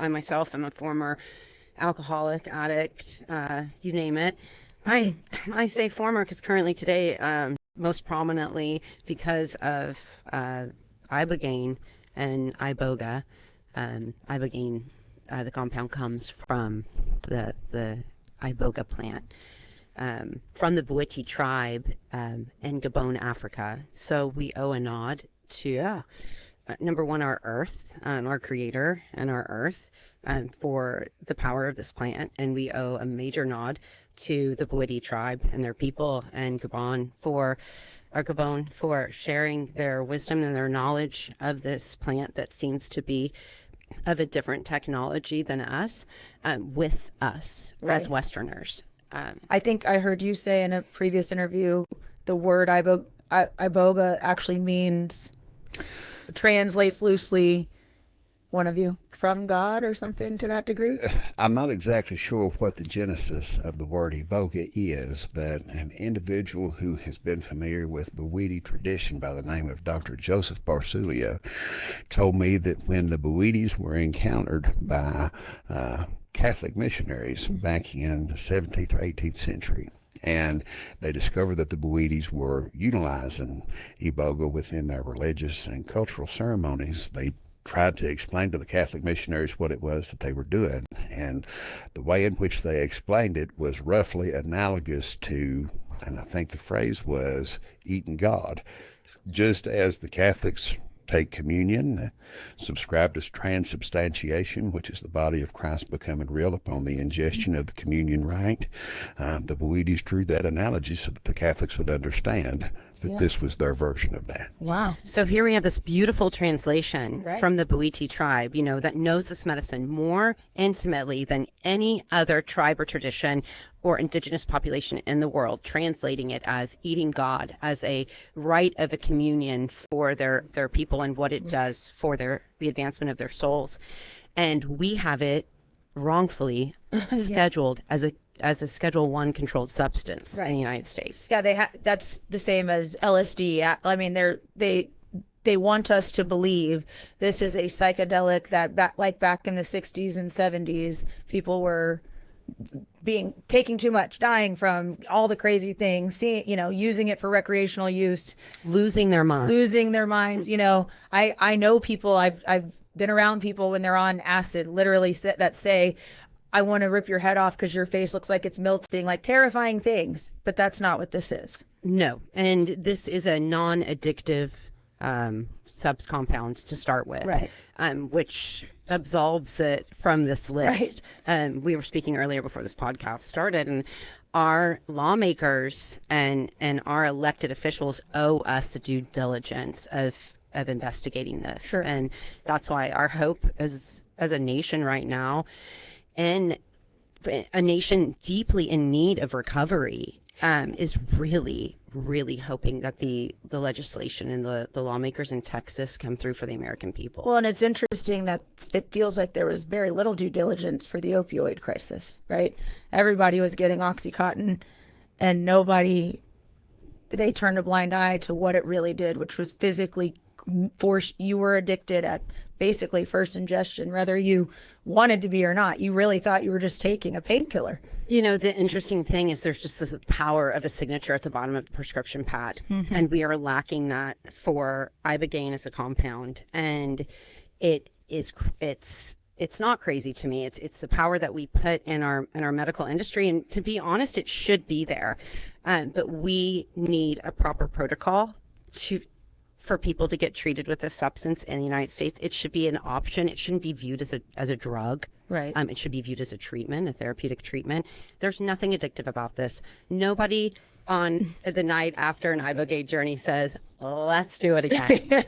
I myself am a former alcoholic, addict, you name it. I say former because currently today, most prominently because of ibogaine and iboga. Ibogaine, the compound comes from the iboga plant, from the Bwiti tribe in Gabon, Africa. So we owe a nod to, number one, our earth, our creator and our earth, for the power of this plant. And we owe a major nod to the Bwiti tribe and their people and Gabon for sharing their wisdom and their knowledge of this plant that seems to be of a different technology than us, with us as Westerners. I think I heard you say in a previous interview, the word iboga actually translates loosely, one of you, from God or something to that degree? I'm not exactly sure what the genesis of the word iboga is, but an individual who has been familiar with Bwiti tradition by the name of Dr. Joseph Barsulio told me that when the Bwitis were encountered by Catholic missionaries back in the 17th or 18th century, and they discovered that the Bwitis were utilizing iboga within their religious and cultural ceremonies, they tried to explain to the Catholic missionaries what it was that they were doing. And the way in which they explained it was roughly analogous to, and I think the phrase was, eating God. Just as the Catholics take communion, subscribe to transubstantiation, which is the body of Christ becoming real upon the ingestion of the communion rite, the Bwitis drew that analogy so that the Catholics would understand that this was their version of that. Wow. So here we have this beautiful translation from the Bwiti tribe, that knows this medicine more intimately than any other tribe or tradition or indigenous population in the world, translating it as eating God, as a rite of a communion for their people and what it does for the advancement of their souls. And we have it wrongfully scheduled as a Schedule I controlled substance in the United States. Yeah, that's the same as LSD. I mean, they want us to believe this is a psychedelic that back in the 60s and 70s, people were taking too much, dying from all the crazy things, using it for recreational use, losing their minds. I know people, I've been around people when they're on acid, literally that say, I want to rip your head off because your face looks like it's melting, like terrifying things. But that's not what this is. No. And this is a non-addictive compound to start with, which absolves it from this list. We were speaking earlier before this podcast started, and our lawmakers and our elected officials owe us the due diligence of investigating this. Sure. And that's why our hope as a nation right now, and a nation deeply in need of recovery, is really, really hoping that the legislation and the lawmakers in Texas come through for the American people. Well, and it's interesting that it feels like there was very little due diligence for the opioid crisis, right? Everybody was getting OxyContin, and they turned a blind eye to what it really did, which was physically force. You were addicted at basically first ingestion, whether you wanted to be or not. You really thought you were just taking a painkiller. The interesting thing is there's just this power of a signature at the bottom of the prescription pad. Mm-hmm. And we are lacking that for ibogaine as a compound. And it's not crazy to me. It's the power that we put in our medical industry. And to be honest, it should be there. But we need a proper protocol for people to get treated with this substance in the United States. It should be an option. It shouldn't be viewed as a drug. Right. It should be viewed as a treatment, a therapeutic treatment. There's nothing addictive about this. Nobody on the night after an ibogaine journey says, let's do it again.